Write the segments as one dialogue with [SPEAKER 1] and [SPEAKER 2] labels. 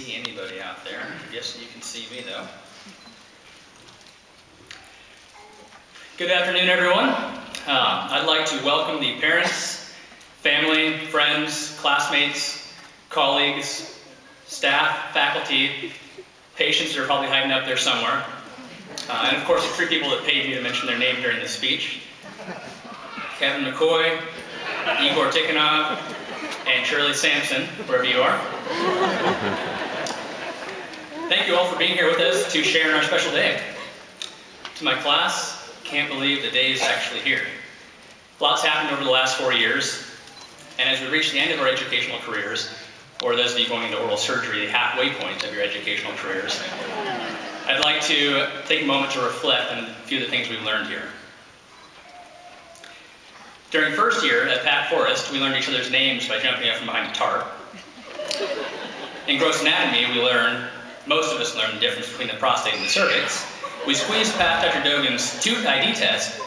[SPEAKER 1] see anybody out there. I guess you can see me though. Good afternoon, everyone. I'd like to welcome the parents, family, friends, classmates, colleagues, staff, faculty, patients that are probably hiding up there somewhere, and of course the three people that paid me to mention their name during the speech: Kevin McCoy, Igor Tikhonov, and Shirley Sampson, wherever you are. Thank you all for being here with us to share in our special day. To my class, can't believe the day is actually here. Lots happened over the last 4 years, and as we reach the end of our educational careers, or those of you going into oral surgery, the halfway point of your educational careers, I'd like to take a moment to reflect on a few of the things we've learned here. During first year at Pat Forest, we learned each other's names by jumping up from behind a tarp. In gross anatomy, most of us learned the difference between the prostate and the cervix. We squeezed past Dr. Dogan's tooth ID test.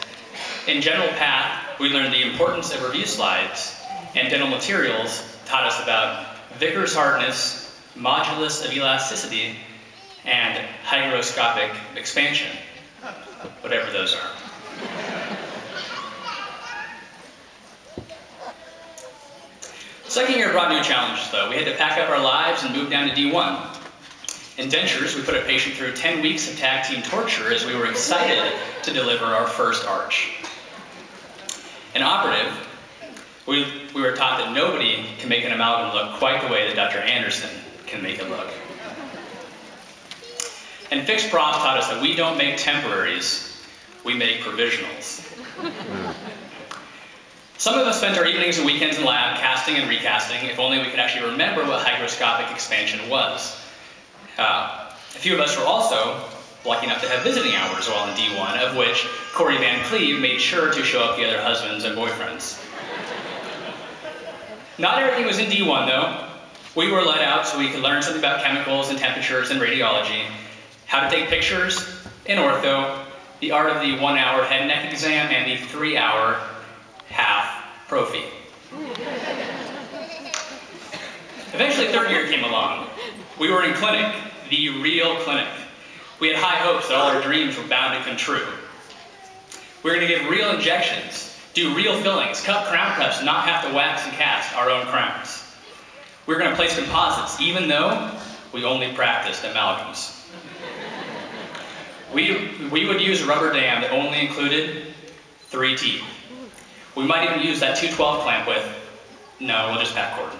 [SPEAKER 1] In general path, we learned the importance of review slides, and dental materials taught us about Vickers hardness, modulus of elasticity, and hygroscopic expansion, whatever those are. Second year brought new challenges, though. We had to pack up our lives and move down to D1. In dentures, we put a patient through 10 weeks of tag team torture as we were excited to deliver our first arch. In operative, we were taught that nobody can make an amalgam look quite the way that Dr. Anderson can make it look. And fixed prof taught us that we don't make temporaries, we make provisionals. Some of us spent our evenings and weekends in lab casting and recasting, if only we could actually remember what hygroscopic expansion was. A few of us were also lucky enough to have visiting hours while in D1, of which Corey Van Cleve made sure to show up the other husbands and boyfriends. Not everything was in D1 though. We were let out so we could learn something about chemicals and temperatures and radiology, how to take pictures in ortho, the art of the 1 hour head and neck exam, and the 3 hour half prophy. Eventually third year came along. We were in clinic, the real clinic. We had high hopes that all our dreams were bound to come true. We were going to give real injections, do real fillings, cut crown cups, and not have to wax and cast our own crowns. We were going to place composites, even though we only practiced amalgams. We would use a rubber dam that only included 3 teeth. We might even use that 212 clamp with, no, we'll just pat cord.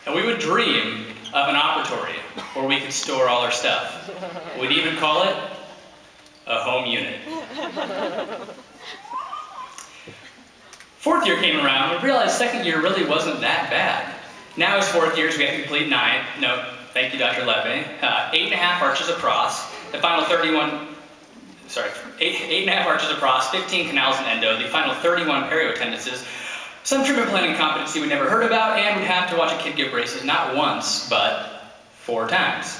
[SPEAKER 1] And we would dream of an operatory where we could store all our stuff. We'd even call it a home unit. Fourth year came around, and we realized second year really wasn't that bad. Now as fourth years, we have to complete 9, no, thank you, Dr. Levy, 8.5 arches across, the final 8.5 arches across, 15 canals and endo, the final 31 periotendences, some treatment planning competency we never heard about, and we'd have to watch a kid get braces not once, but 4 times.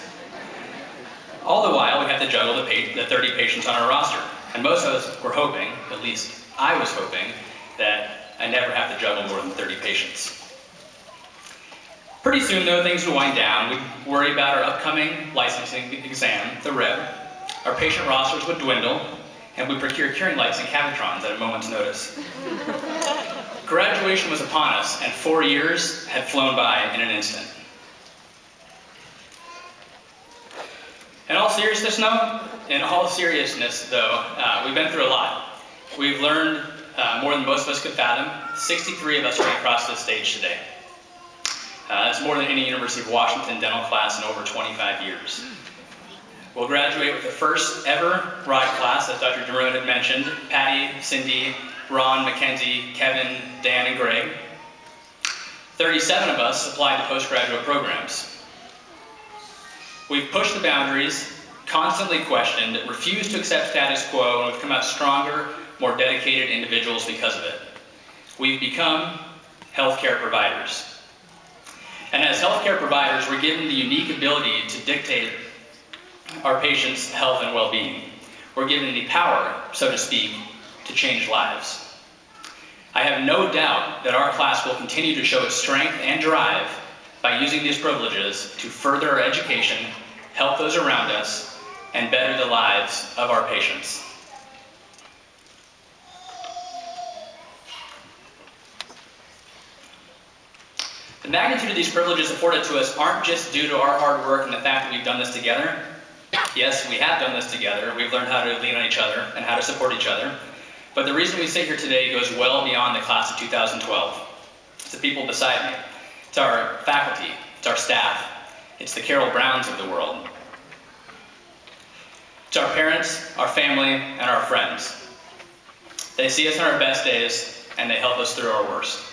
[SPEAKER 1] All the while, we had to juggle the 30 patients on our roster. And most of us were hoping, at least I was hoping, that I never have to juggle more than 30 patients. Pretty soon, though, things would wind down. We'd worry about our upcoming licensing exam, the REB. Our patient rosters would dwindle, and we'd procure curing lights and cavitrons at a moment's notice. Graduation was upon us, and 4 years had flown by in an instant. In all seriousness, though, we've been through a lot. We've learned more than most of us could fathom. 63 of us are across this stage today. That's more than any University of Washington dental class in over 25 years. We'll graduate with the first ever ROD class, as Dr. Jerome had mentioned: Patty, Cindy, Ron, Mackenzie, Kevin, Dan, and Greg. 37 of us applied to postgraduate programs. We've pushed the boundaries, constantly questioned, refused to accept status quo, and we've come out stronger, more dedicated individuals because of it. We've become healthcare providers. And as healthcare providers, we're given the unique ability to dictate our patients' health and well-being. We're given the power, so to speak, to change lives. I have no doubt that our class will continue to show its strength and drive by using these privileges to further our education, help those around us, and better the lives of our patients. The magnitude of these privileges afforded to us aren't just due to our hard work and the fact that we've done this together. Yes, we have done this together. We've learned how to lean on each other and how to support each other. But the reason we sit here today goes well beyond the class of 2012. It's the people beside me. It's our faculty. It's our staff. It's the Carol Browns of the world. It's our parents, our family, and our friends. They see us on our best days, and they help us through our worst.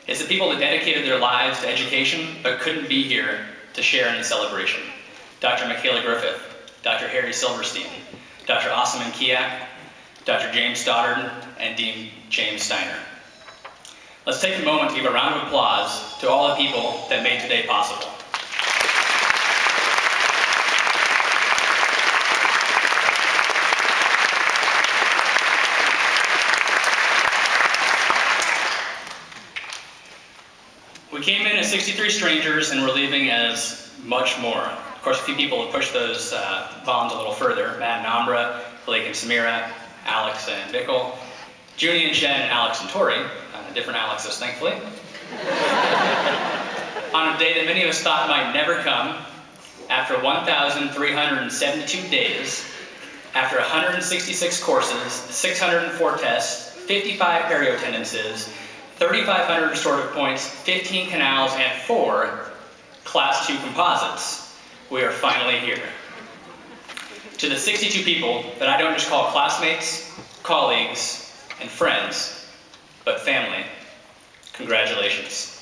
[SPEAKER 1] It's the people that dedicated their lives to education, but couldn't be here to share in the celebration. Dr. Michaela Griffith, Dr. Harry Silverstein, Dr. Osman Kiak, Dr. James Stoddard, and Dean James Steiner. Let's take a moment to give a round of applause to all the people that made today possible. We came in as 63 strangers and we're leaving as much more. Of course, a few people have pushed those bonds a little further. Matt and Ambra, Blake and Samira, Alex and Bickle, Junie and Shen, and Alex and Tori, different Alexes, thankfully. On a day that many of us thought might never come, after 1,372 days, after 166 courses, 604 tests, 55 perio attendances, 3,500 restorative points, 15 canals, and 4 Class 2 composites, we are finally here. To the 62 people that I don't just call classmates, colleagues, and friends, but family, congratulations.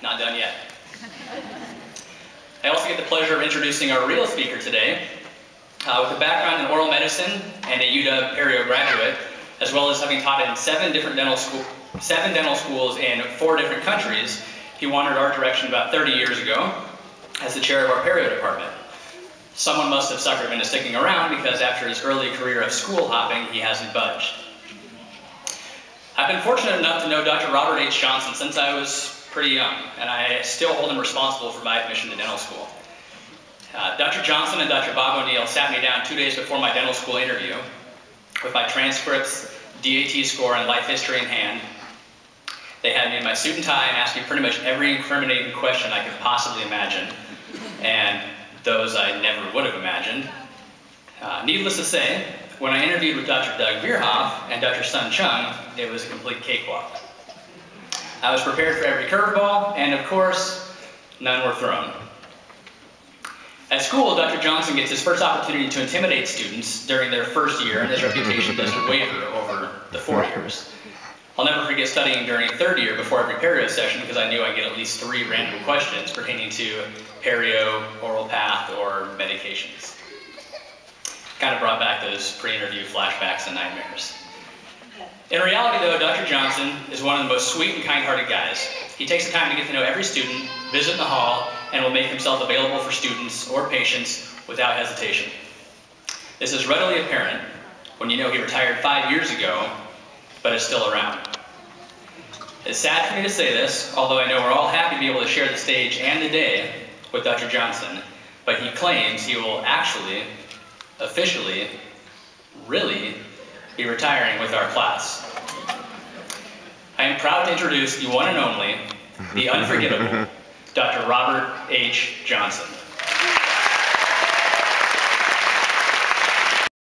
[SPEAKER 1] Not done yet. I also get the pleasure of introducing our real speaker today. With a background in oral medicine and a UW Perio graduate, as well as having taught in 7 dental schools in 4 different countries, he wandered our direction about 30 years ago as the chair of our perio department. Someone must have suckered him into sticking around because after his early career of school hopping, he hasn't budged. I've been fortunate enough to know Dr. Robert H. Johnson since I was pretty young, and I still hold him responsible for my admission to dental school. Dr. Johnson and Dr. Bob O'Neill sat me down 2 days before my dental school interview with my transcripts, DAT score, and life history in hand. They had me in my suit and tie and asked me pretty much every incriminating question I could possibly imagine, and those I never would have imagined. Needless to say, when I interviewed with Dr. Doug Bierhoff and Dr. Sun Chung, it was a complete cakewalk. I was prepared for every curveball, and of course, none were thrown. At school, Dr. Johnson gets his first opportunity to intimidate students during their first year, and his reputation doesn't waver over the 4 years. I'll never forget studying during 3rd year before every perio session because I knew I'd get at least 3 random questions pertaining to perio, oral path, or medications. Kind of brought back those pre-interview flashbacks and nightmares. In reality, though, Dr. Johnson is one of the most sweet and kind-hearted guys. He takes the time to get to know every student, visit in the hall, and will make himself available for students or patients without hesitation. This is readily apparent when you know he retired 5 years ago, but is still around. It's sad for me to say this, although I know we're all happy to be able to share the stage and the day with Dr. Johnson, but he claims he will actually, officially, really be retiring with our class. I am proud to introduce the one and only, the unforgettable, Dr. Robert H. Johnson.